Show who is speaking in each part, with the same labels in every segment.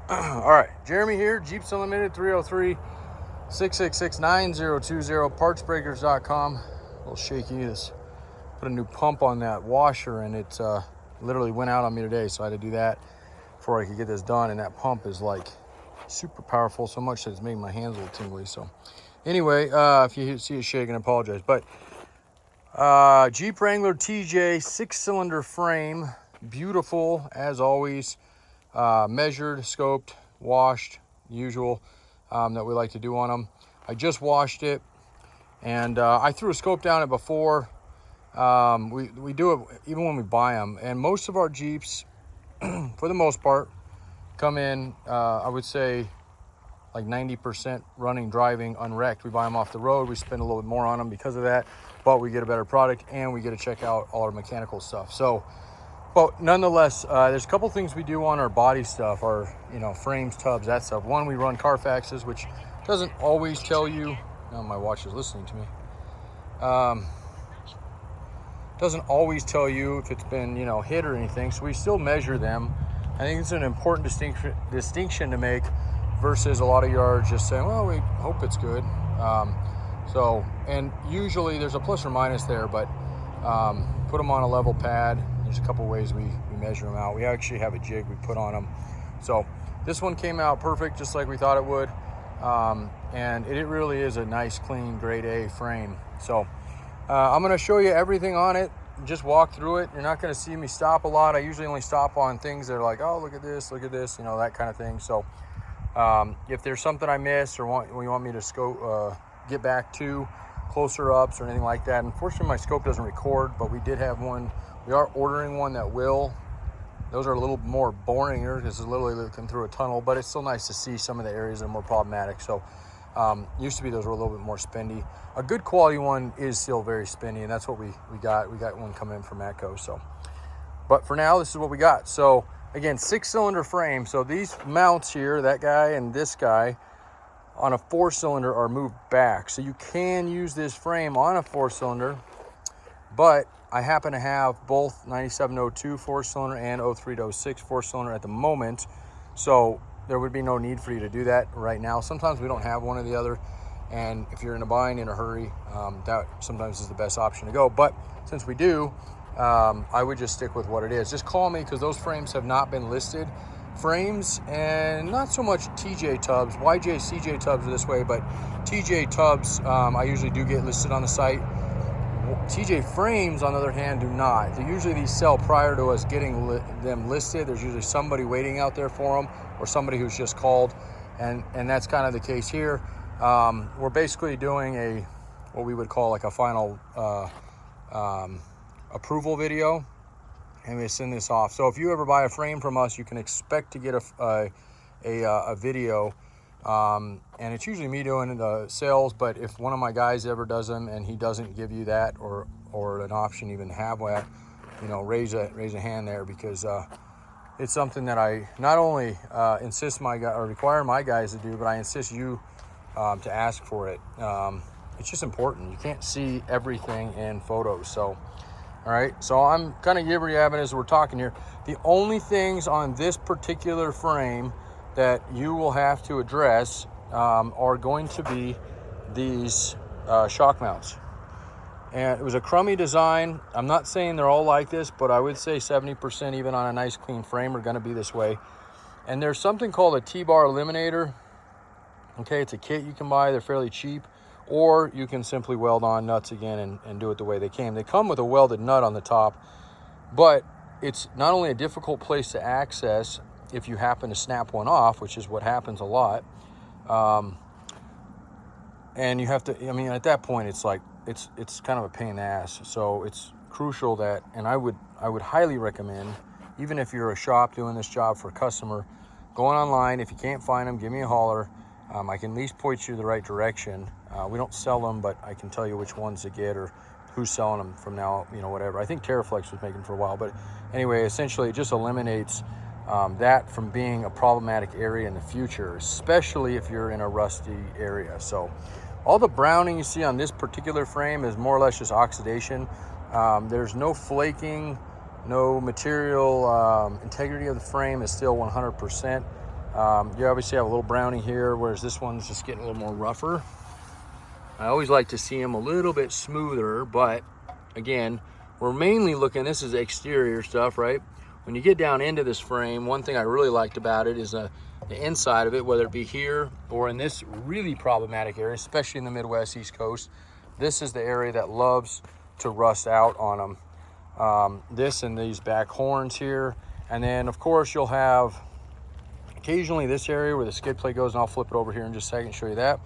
Speaker 1: All right, Jeremy here, Jeeps Unlimited, 303-666-9020, partsbreakers.com. A little shaky. This put a new pump on that washer, and it literally went out on me today, so I had to do that before I could get this done. And that pump is like super powerful, so much that it's making my hands a little tingly. So anyway, if you see it shaking, I apologize. But Jeep Wrangler TJ 6-cylinder frame, beautiful as always. Measured, scoped, washed, usual that we like to do on them. I just washed it, and I threw a scope down it before. We do it even when we buy them, and most of our Jeeps, for the most part, come in, I would say, like 90% running, driving, unwrecked. We buy them off the road. We spend a little bit more on them because of that, but we get a better product, and we get to check out all our mechanical stuff. So, but nonetheless, there's a couple things we do on our body stuff, our frames, tubs, that stuff. One, we run Carfaxes, which doesn't always tell you. Oh, my watch is listening to me. Doesn't always tell you if it's been hit or anything. So we still measure them. I think it's an important distinction to make versus a lot of yards just saying, well, we hope it's good. And usually there's a plus or minus there, but put them on a level pad. There's a couple ways we measure them out. We actually have a jig we put on them. So this one came out perfect, just like we thought it would. And it really is a nice, clean, grade A frame. So I'm going to show you everything on it. Just walk through it. You're not going to see me stop a lot. I usually only stop on things that are like, oh, look at this, that kind of thing. So if there's something I miss or you want me to get back to closer ups or anything like that. Unfortunately, my scope doesn't record, but we did have one. We are ordering one that will. Those are a little more boring because it's literally looking through a tunnel, but it's still nice to see some of the areas that are more problematic. So used to be those were a little bit more spendy. A good quality one is still very spendy, and that's what we got. We got one coming in from Matco. So, but for now, this is what we got. So again, 6-cylinder frame. So these mounts here, that guy and this guy, on a 4-cylinder are moved back. So you can use this frame on a 4-cylinder, but I happen to have both 9702 4-cylinder and 0306 4-cylinder at the moment. So there would be no need for you to do that right now. Sometimes we don't have one or the other. And if you're in a bind, in a hurry, that sometimes is the best option to go. But since we do, I would just stick with what it is. Just call me because those frames have not been listed. Frames and not so much TJ tubs. YJ, CJ tubs are this way, but TJ tubs I usually do get listed on the site. TJ frames, on the other hand, do not. Usually these sell prior to us getting them listed. There's usually somebody waiting out there for them or somebody who's just called, and that's kind of the case here. We're basically doing what we would call like a final approval video, and we send this off. So if you ever buy a frame from us, you can expect to get a video. And it's usually me doing the sales, but if one of my guys ever does them and he doesn't give you that or an option even to have that, raise a hand there, because it's something that I not only insist require my guys to do, but I insist you to ask for it. It's just important. You can't see everything in photos. So all right, so I'm kind of gibber-yabbing as we're talking here. The only things on this particular frame that you will have to address are going to be these shock mounts. And it was a crummy design. I'm not saying they're all like this, but I would say 70% even on a nice clean frame are going to be this way. And there's something called a T-bar eliminator. Okay, it's a kit you can buy. They're fairly cheap. Or you can simply weld on nuts again and do it the way they came. They come with a welded nut on the top, but it's not only a difficult place to access if you happen to snap one off, which is what happens a lot. And you have to, at that point, it's like, it's kind of a pain in the ass. So it's crucial that, and I would highly recommend, even if you're a shop doing this job for a customer, going online. If you can't find them, give me a holler. I can at least point you the right direction. We don't sell them, but I can tell you which ones to get or who's selling them from now, whatever. I think TerraFlex was making for a while, but anyway, essentially it just eliminates that from being a problematic area in the future, especially if you're in a rusty area. So all the browning you see on this particular frame is more or less just oxidation. There's no flaking, no material. Integrity of the frame is still 100%. You obviously have a little brownie here, whereas this one's just getting a little more rougher. I always like to see them a little bit smoother, but again, we're mainly looking, this is exterior stuff, right? When you get down into this frame, one thing I really liked about it is the inside of it, whether it be here or in this really problematic area, especially in the Midwest, East Coast. This is the area that loves to rust out on them. This and these back horns here. And then of course you'll have occasionally this area where the skid plate goes, and I'll flip it over here in just a second and show you that.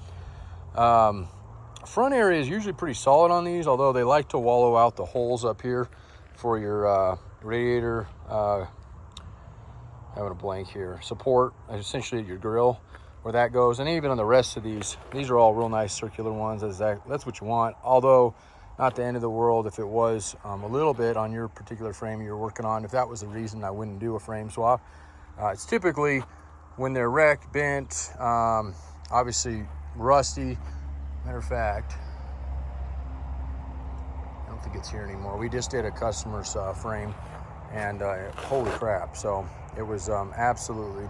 Speaker 1: Front area is usually pretty solid on these, although they like to wallow out the holes up here for your radiator, having a blank here, support, essentially your grill, where that goes. And even on the rest of these are all real nice circular ones. That's what you want, although not the end of the world if it was a little bit on your particular frame you're working on. If that was the reason, I wouldn't do a frame swap. It's typically when they're wrecked, bent, obviously rusty. Matter of fact, I don't think it's here anymore. We just did a customer's frame, and holy crap. So it was absolutely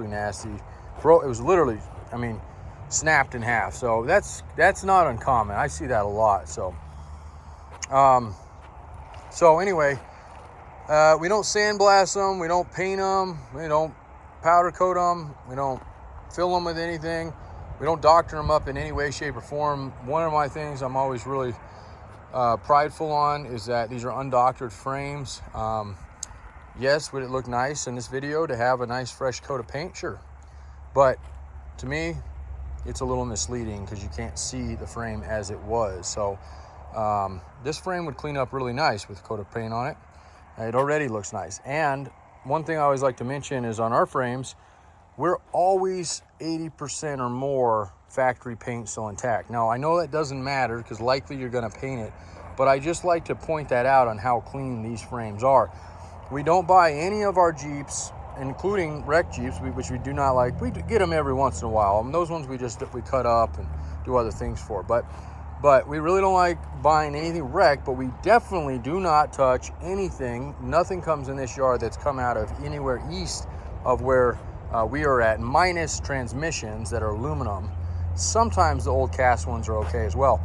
Speaker 1: nasty. It was literally, I mean, snapped in half. So that's not uncommon. I see that a lot. So anyway, we don't sandblast them, we don't paint them, we don't powder coat them, we don't fill them with anything. We don't doctor them up in any way, shape, or form. One of my things I'm always really prideful on is that these are undoctored frames. Yes, would it look nice in this video to have a nice fresh coat of paint? Sure. But to me, it's a little misleading because you can't see the frame as it was. So this frame would clean up really nice with a coat of paint on it. It already looks nice. And one thing I always like to mention is on our frames, we're always 80% or more factory paint still intact. Now, I know that doesn't matter because likely you're gonna paint it, but I just like to point that out on how clean these frames are. We don't buy any of our Jeeps, including wrecked Jeeps, which we do not like. We get them every once in a while. And those ones we cut up and do other things for. But we really don't like buying anything wrecked, but we definitely do not touch anything. Nothing comes in this yard that's come out of anywhere east of where we are at, minus transmissions that are aluminum. Sometimes the old cast ones are okay as well.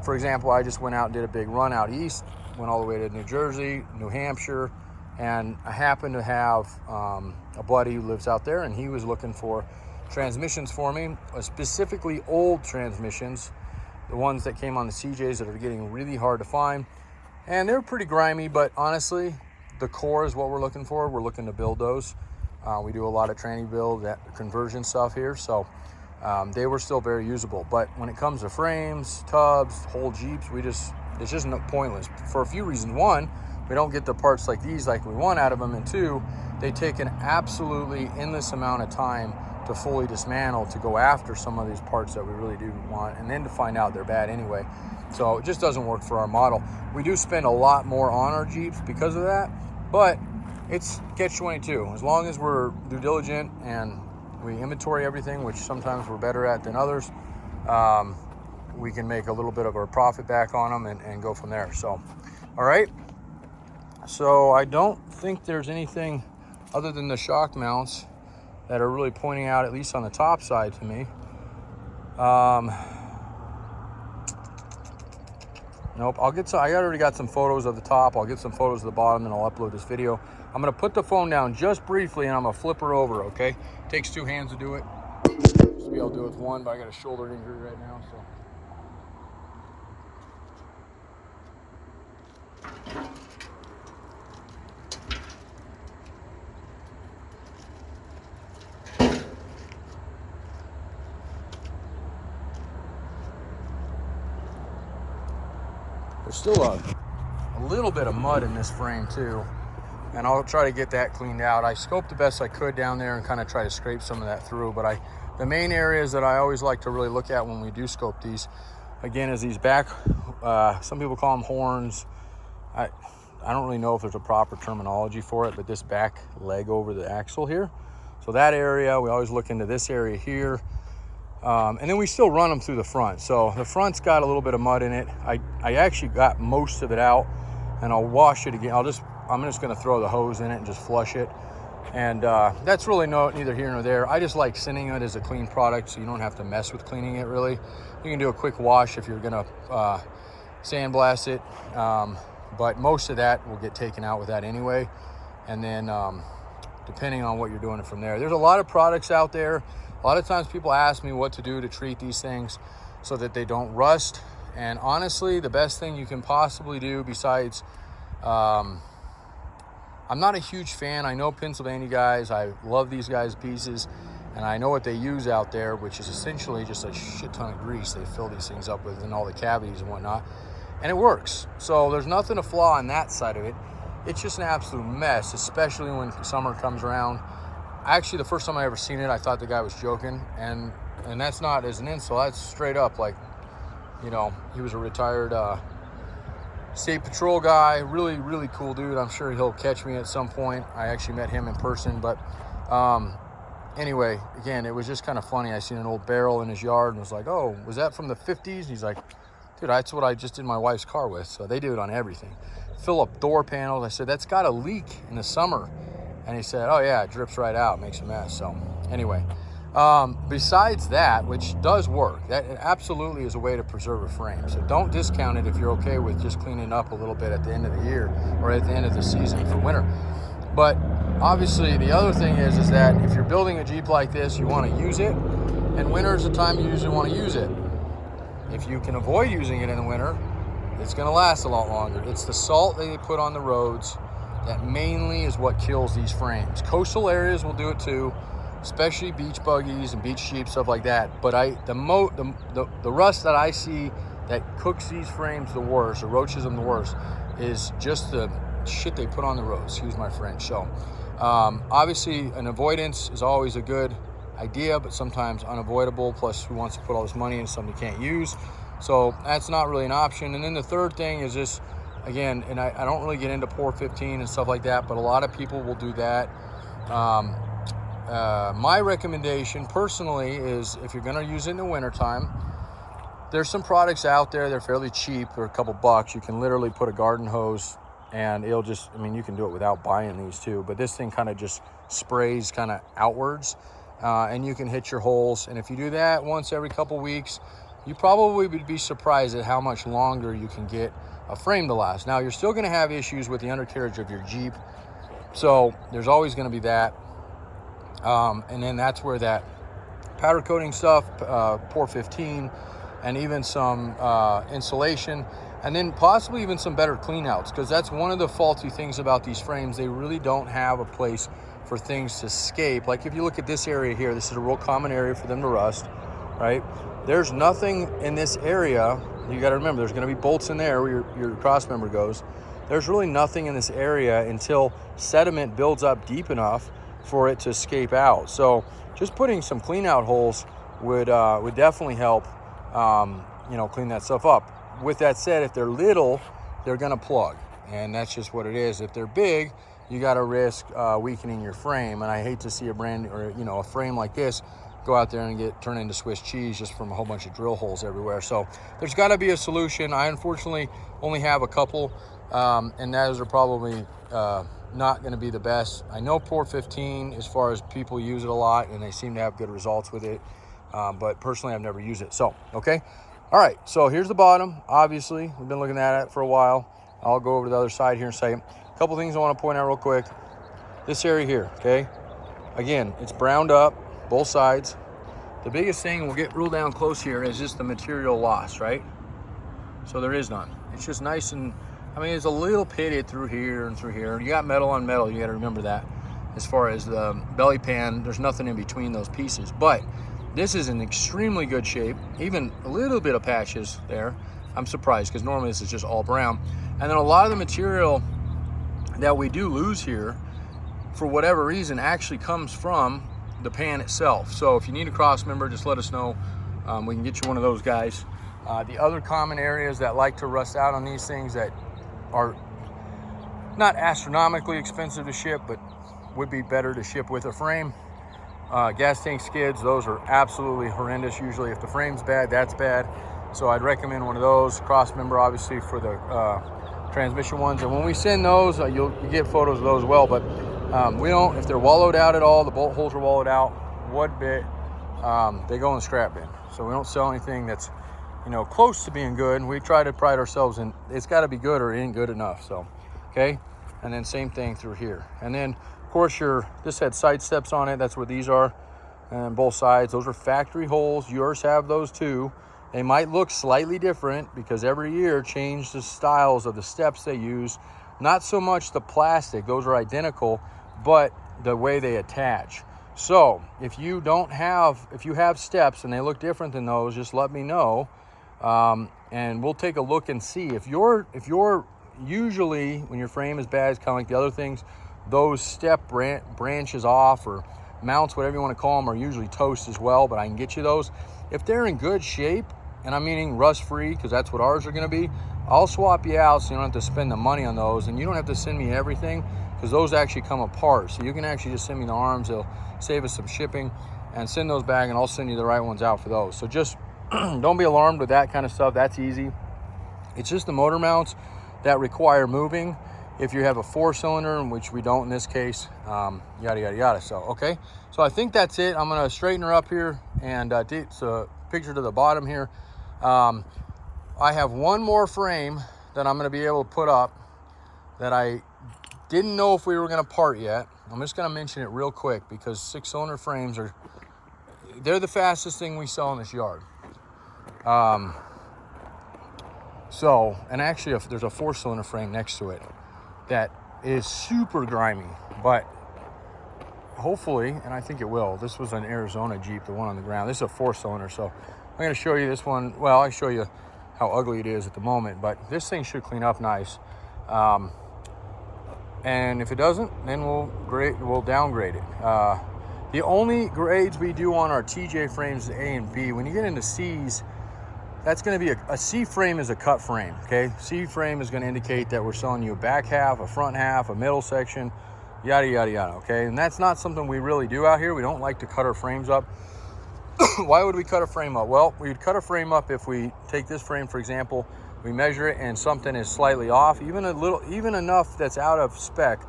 Speaker 1: For example, I just went out and did a big run out east, went all the way to New Jersey, New Hampshire, and I happened to have a buddy who lives out there, and he was looking for transmissions for me, specifically old transmissions, the ones that came on the CJs that are getting really hard to find. And they're pretty grimy, but honestly, the core is what we're looking for. We're looking to build those. We do a lot of tranny build, that conversion stuff here, so they were still very usable. But when it comes to frames, tubs, whole Jeeps, it's just pointless for a few reasons. One, we don't get the parts like these like we want out of them, and two, they take an absolutely endless amount of time to fully dismantle to go after some of these parts that we really do want, and then to find out they're bad anyway. So it just doesn't work for our model. We do spend a lot more on our Jeeps because of that, but it's catch-22. As long as we're due diligent and we inventory everything, which sometimes we're better at than others, we can make a little bit of our profit back on them and go from there. So, all right. So I don't think there's anything other than the shock mounts that are really pointing out, at least on the top side to me. Nope, I already got some photos of the top. I'll get some photos of the bottom, and I'll upload this video. I'm gonna put the phone down just briefly, and I'm gonna flip her over, okay? Takes two hands to do it. Used to be able to do it with one, but I got a shoulder injury right now, so. There's still a little bit of mud in this frame too, and I'll try to get that cleaned out. I scoped the best I could down there and kind of try to scrape some of that through, but the main areas that I always like to really look at when we do scope these, again, is these back, some people call them horns. I don't really know if there's a proper terminology for it, but this back leg over the axle here. So that area, we always look into this area here. And then we still run them through the front. So the front's got a little bit of mud in it. I actually got most of it out, and I'll wash it again. I'm just gonna throw the hose in it and just flush it. And that's really neither here nor there. I just like sending it as a clean product, so you don't have to mess with cleaning it really. You can do a quick wash if you're gonna sandblast it, but most of that will get taken out with that anyway. And then depending on what you're doing from there. There's a lot of products out there. A lot of times people ask me what to do to treat these things so that they don't rust. And honestly, the best thing you can possibly do besides, I'm not a huge fan. I know Pennsylvania guys. I love these guys' pieces. And I know what they use out there, which is essentially just a shit ton of grease they fill these things up with in all the cavities and whatnot. And it works. So there's nothing to flaw on that side of it. It's just an absolute mess, especially when summer comes around. Actually, the first time I ever seen it, I thought the guy was joking. And that's not as an insult. That's straight up like, you know, he was a retired state patrol guy. Really, really cool dude. I'm sure he'll catch me at some point. I actually met him in person. But anyway, again, it was just kind of funny. I seen an old barrel in his yard and was like, oh, was that from the 50s? He's like, dude, that's what I just did my wife's car with. So they do it on everything. Fill up door panels. I said, that's got a leak in the summer. And he said, oh yeah, it drips right out, makes a mess. So anyway, besides that, which does work, that absolutely is a way to preserve a frame. So don't discount it if you're okay with just cleaning up a little bit at the end of the year or at the end of the season for winter. But obviously the other thing is that if you're building a Jeep like this, you want to use it, and winter is the time you usually want to use it. If you can avoid using it in the winter, it's going to last a lot longer. It's the salt that they put on the roads that mainly is what kills these frames. Coastal areas will do it too, especially beach buggies and beach Jeep, stuff like that. But the rust that I see that cooks these frames the worst, or roaches them the worst, is just the shit they put on the roads. Excuse my French. So obviously an avoidance is always a good idea, but sometimes unavoidable. Plus, who wants to put all this money into something you can't use? So that's not really an option. And then the third thing is just, again, and I don't really get into Pour 15 and stuff like that, but a lot of people will do that. My recommendation personally is, if you're going to use it in the wintertime, there's some products out there. They're fairly cheap. They're a couple bucks. You can literally put a garden hose and it'll just, I mean, you can do it without buying these too, but this thing kind of just sprays kind of outwards, and you can hit your holes. And if you do that once every couple weeks, you probably would be surprised at how much longer you can get a frame to last. Now, you're still going to have issues with the undercarriage of your Jeep, so there's always going to be that. And then that's where that powder coating stuff, Pour 15, and even some insulation, and then possibly even some better clean outs, because that's one of the faulty things about these frames. They really don't have a place for things to escape. Like if you look at this area here, this is a real common area for them to rust, right? There's nothing in this area. You got to remember, there's going to be bolts in there where your cross member goes. There's really nothing in this area until sediment builds up deep enough for it to escape out. So just putting some clean out holes would definitely help, clean that stuff up. With that said, if they're little, they're going to plug, and that's just what it is. If they're big, you got to risk weakening your frame. And I hate to see a frame like this go out there and get turned into Swiss cheese just from a whole bunch of drill holes everywhere. So there's got to be a solution. I unfortunately only have a couple, and those are probably not going to be the best. I know Pour 15, as far as people use it a lot, and they seem to have good results with it, but personally I've never used it. So okay, all right, so here's the bottom. Obviously we've been looking at it for a while. I'll go over to the other side here in a second. A couple things I want to point out real quick. This area here, okay, again, it's browned up both sides. The biggest thing, we'll get real down close here, is just the material loss, right? So there is none. It's just nice, and I mean, it's a little pitted through here and through here. You got metal on metal, you got to remember that. As far as the belly pan, there's nothing in between those pieces, but this is in extremely good shape. Even a little bit of patches there. I'm surprised, because normally this is just all brown. And then a lot of the material that we do lose here, for whatever reason, actually comes from the pan itself. So if you need a cross member, just let us know. We can get you one of those guys. The other common areas that like to rust out on these things that are not astronomically expensive to ship, but would be better to ship with a frame. Gas tank skids, those are absolutely horrendous. Usually if the frame's bad, that's bad. So I'd recommend one of those. Cross member, obviously, for the transmission ones. And when we send those, you get photos of those as well. But We don't, if they're wallowed out at all, the bolt holes are wallowed out, one bit, they go in the scrap bin. So we don't sell anything that's, you know, close to being good. We try to pride ourselves in, it's got to be good or it ain't good enough. So, okay. And then same thing through here. And then of course this had side steps on it. That's what these are. And both sides, those are factory holes. Yours have those too. They might look slightly different because every year change the styles of the steps they use. Not so much the plastic, those are identical, but the way they attach. So if you have steps and they look different than those, just let me know. And we'll take a look and see. If you're usually, when your frame is bad, it's kind of like the other things, those step branches off, or mounts, whatever you want to call them, are usually toast as well, but I can get you those. If they're in good shape, and I'm meaning rust free, because that's what ours are going to be, I'll swap you out so you don't have to spend the money on those, and you don't have to send me everything, because those actually come apart. So you can actually just send me the arms. They'll save us some shipping, and send those back, and I'll send you the right ones out for those. So just don't be alarmed with that kind of stuff. That's easy. It's just the motor mounts that require moving. If you have a 4-cylinder, which we don't in this case, yada, yada, yada. So, okay. So I think that's it. I'm going to straighten her up here, and it's a picture to the bottom here. I have one more frame that I'm going to be able to put up that I didn't know if we were going to part yet. I'm just going to mention it real quick because 6-cylinder frames they're the fastest thing we sell in this yard. So, and actually there's a 4-cylinder frame next to it that is super grimy, but hopefully, and I think it will. This was an Arizona Jeep, the one on the ground. This is a 4-cylinder, so I'm going to show you this one. Well, I'll show you how ugly it is at the moment, but this thing should clean up nice. And if it doesn't, then we'll downgrade it. The only grades we do on our TJ frames is A and B. When you get into C's, that's going to be a C frame is a cut frame, okay? C frame is going to indicate that we're selling you a back half, a front half, a middle section, yada, yada, yada, okay? And that's not something we really do out here. We don't like to cut our frames up. Why would we cut a frame up? Well, we would cut a frame up if we take this frame, for example, we measure it and something is slightly off, even enough that's out of spec,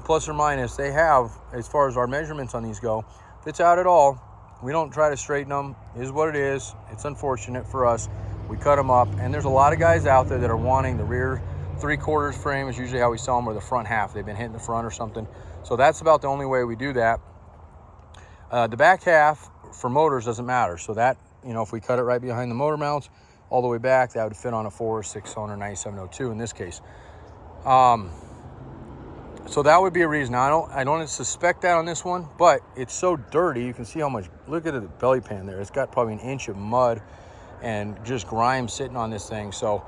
Speaker 1: plus or minus, they have, as far as our measurements on these go, if it's out at all, we don't try to straighten them. It is what it is. It's unfortunate for us. We cut them up, and there's a lot of guys out there that are wanting the rear 3/4 frame is usually how we sell them, or the front half. They've been hitting the front or something. So that's about the only way we do that. The back half for motors doesn't matter. So that, if we cut it right behind the motor mounts all the way back, that would fit on a 4 or 6-cylinder 9702 in this case. So that would be a reason. Now, I don't suspect that on this one, but it's so dirty. You can see how much, look at the belly pan there. It's got probably an inch of mud and just grime sitting on this thing. So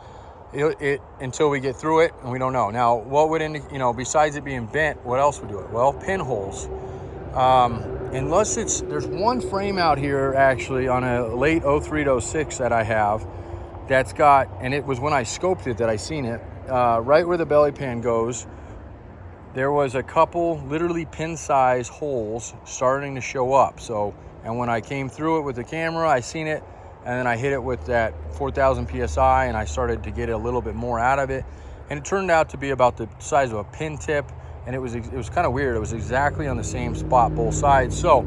Speaker 1: it until we get through it, and we don't know. Now, what would, besides it being bent, what else would do it? Well, pinholes. Unless there's one frame out here actually on a late 03 to 06 that I have that's got, and it was when I scoped it that I seen it, right where the belly pan goes, there was a couple literally pin size holes starting to show up. So, and when I came through it with the camera, I seen it, and then I hit it with that 4,000 PSI, and I started to get a little bit more out of it. And it turned out to be about the size of a pin tip, and it was kind of weird. It was exactly on the same spot, both sides. So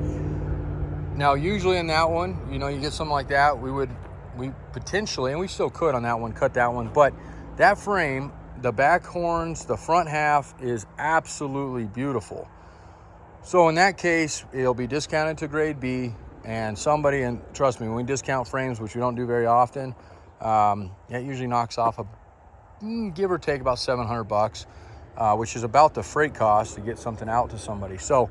Speaker 1: now usually in that one, you get something like that, we potentially, and we still could on that one, cut that one. But that frame, the back horns, the front half is absolutely beautiful. So in that case, it'll be discounted to grade B, and trust me, when we discount frames, which we don't do very often, it usually knocks off give or take about $700, which is about the freight cost to get something out to somebody. So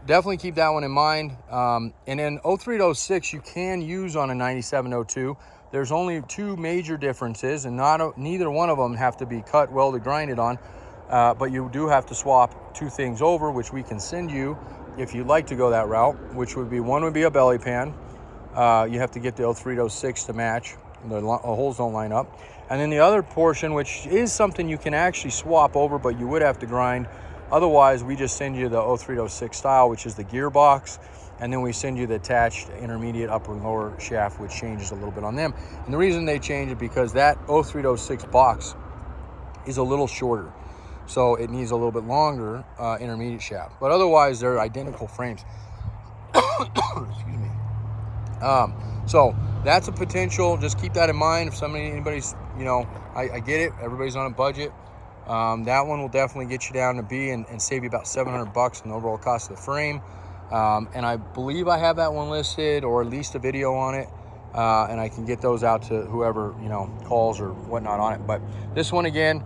Speaker 1: definitely keep that one in mind. And then 03 to 06, you can use on a 9702. There's only two major differences, and neither one of them have to be cut, welded, grinded on, but you do have to swap two things over, which we can send you if you'd like to go that route, which would be, one would be a belly pan. You have to get the 03 to 06 to match. The holes don't line up. And then the other portion, which is something you can actually swap over, but you would have to grind. Otherwise, we just send you the 03 to 06 style, which is the gearbox. And then we send you the attached intermediate upper and lower shaft, which changes a little bit on them. And the reason they change it because that 03 to 06 box is a little shorter. So it needs a little bit longer intermediate shaft. But otherwise, they're identical frames. Excuse me. So that's a potential. Just keep that in mind. If anybody's, you know, I get it. Everybody's on a budget. That one will definitely get you down to B and save you about $700 in the overall cost of the frame. And I believe I have that one listed, or at least a video on it. And I can get those out to whoever, you know, calls or whatnot on it. But this one, again,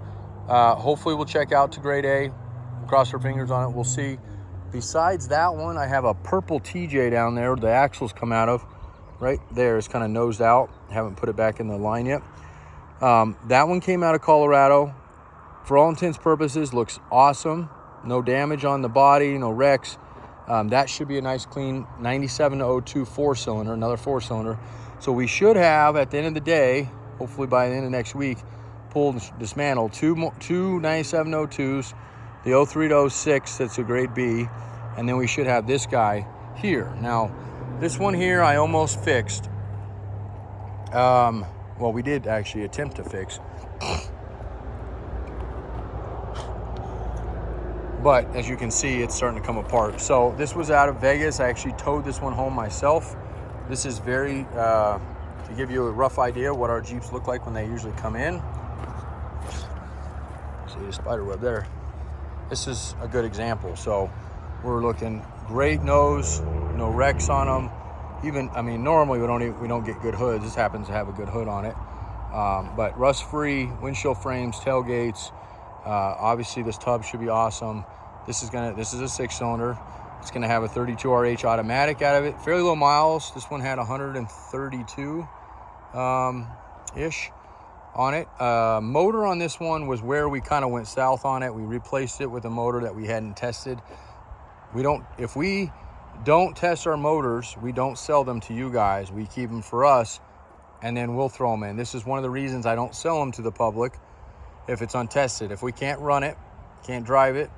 Speaker 1: hopefully we'll check out to grade A. Cross our fingers on it. We'll see. Besides that one, I have a purple TJ down there the axles come out of. Right there is kind of nosed out. Haven't put it back in the line yet. That one came out of Colorado. For all intents and purposes, looks awesome. No damage on the body, no wrecks. That should be a nice clean 9702 4-cylinder, another 4-cylinder. So we should have, at the end of the day, hopefully by the end of next week, pulled and dismantled two 9702s, the 03 to 06, that's a grade B, and then we should have this guy here. Now, this one here I almost fixed. Well, we did actually attempt to fix. But as you can see, it's starting to come apart. So this was out of Vegas. I actually towed this one home myself. This is very, to give you a rough idea what our Jeeps look like when they usually come in. See the spider web there. This is a good example. So we're looking great nose, no wrecks on them. Even, I mean, normally we don't get good hoods. This happens to have a good hood on it. But rust-free windshield frames, tailgates. Obviously this tub should be awesome. This is a 6-cylinder. It's gonna have a 32RH automatic out of it. Fairly low miles. This one had 132 ish on it. Motor on this one was where we kind of went south on it. We replaced it with a motor that we hadn't tested. If we don't test our motors, we don't sell them to you guys. We keep them for us, and then we'll throw them in. This is one of the reasons I don't sell them to the public if it's untested. If we can't run it, can't drive it,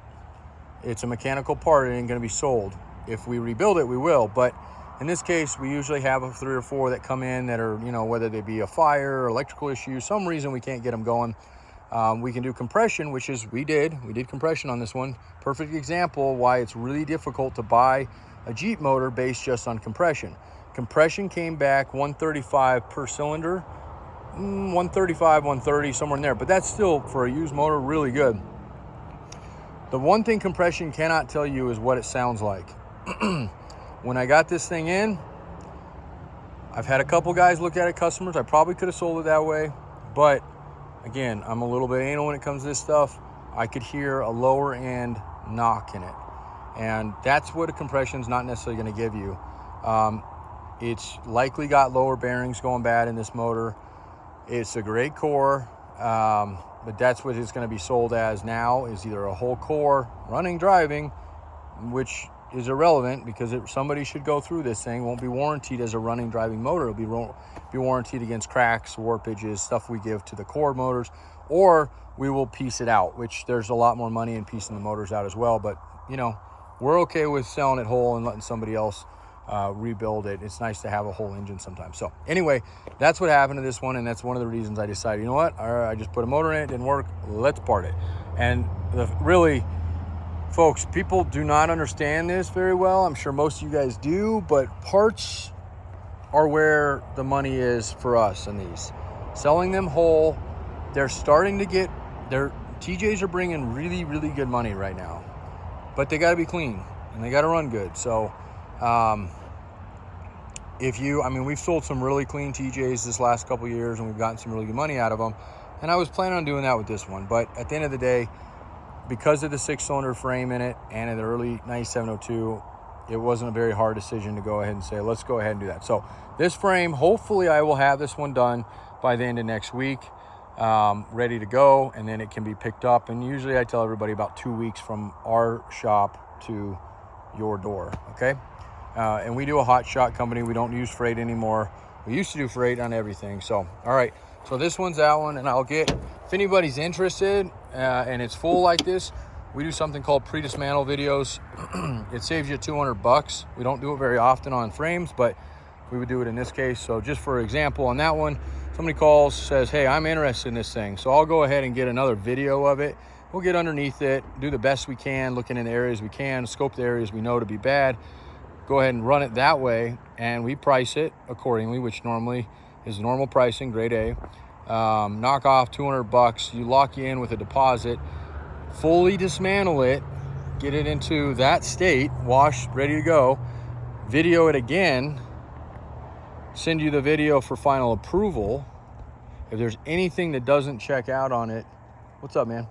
Speaker 1: it's a mechanical part, it ain't gonna be sold. If we rebuild it, we will. But in this case, we usually have 3 or 4 that come in that are, you know, whether they be a fire or electrical issue, some reason we can't get them going. We can do compression, which is we did compression on this one. Perfect example why it's really difficult to buy a Jeep motor based just on compression. Compression came back 135 per cylinder, 135, 130, somewhere in there, but that's still, for a used motor, really good. The one thing compression cannot tell you is what it sounds like. When I got this thing in, I've had a couple guys look at it, customers. I probably could have sold it that way, but again, I'm a little bit anal when it comes to this stuff. I could hear a lower end knock in it, and that's what a compression's not necessarily going to give you. It's likely got lower bearings going bad in this motor. It's a great core, but that's what it's going to be sold as now, is either a whole core running, driving, which is irrelevant because somebody should go through this thing. It won't be warranted as a running, driving motor. It'll be warranted against cracks, warpages, stuff we give to the core motors, or we will piece it out, which there's a lot more money in piecing the motors out as well. But, you know, we're okay with selling it whole and letting somebody else rebuild it. It's nice to have a whole engine sometimes. So anyway, that's what happened to this one, and that's one of the reasons I decided, you know what, I just put a motor in it, didn't work, let's part it. And really, folks, people do not understand this very well. I'm sure most of you guys do, but parts are where the money is for us in these. Selling them whole, they're starting to get, TJs are bringing really, really good money right now, but they got to be clean and they got to run good. So we've sold some really clean TJs this last couple years, and we've gotten some really good money out of them. And I was planning on doing that with this one, but at the end of the day, because of the 6-cylinder frame in it and in the early 9702, it wasn't a very hard decision to go ahead and say, let's go ahead and do that. So this frame, hopefully I will have this one done by the end of next week, ready to go, and then it can be picked up. And usually I tell everybody about 2 weeks from our shop to your door, okay? And we do a hot shot company. We don't use freight anymore. We used to do freight on everything. So, all right. So this one's that one, and if anybody's interested and it's full like this, we do something called pre-dismantle videos. It saves you $200. We don't do it very often on frames, but we would do it in this case. So just for example, on that one, somebody calls, says, hey, I'm interested in this thing. So I'll go ahead and get another video of it. we'll get underneath it, do the best we can, looking in the areas we can, scope the areas we know to be bad, go ahead and run it that way, and we price it accordingly, which normally is normal pricing, grade A. Knock off $200. You lock you in with a deposit, fully dismantle it, get it into that state, washed, ready to go, video it again, send you the video for final approval. If there's anything that doesn't check out on it, what's up, man?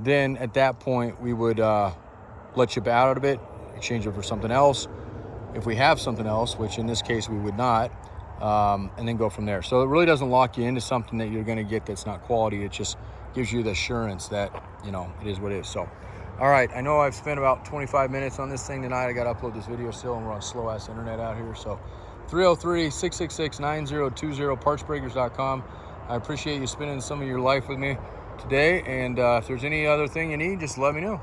Speaker 1: Then at that point, we would let you out of it, exchange it for something else. If we have something else, which in this case we would not, and then go from there. So it really doesn't lock you into something that you're going to get that's not quality. It just gives you the assurance that, you know, it is what it is. So, all right, I know I've spent about 25 minutes on this thing tonight. I got to upload this video still, and we're on slow-ass internet out here. So 303-666-9020, partsbreakers.com. I appreciate you spending some of your life with me today, and if there's any other thing you need, just let me know.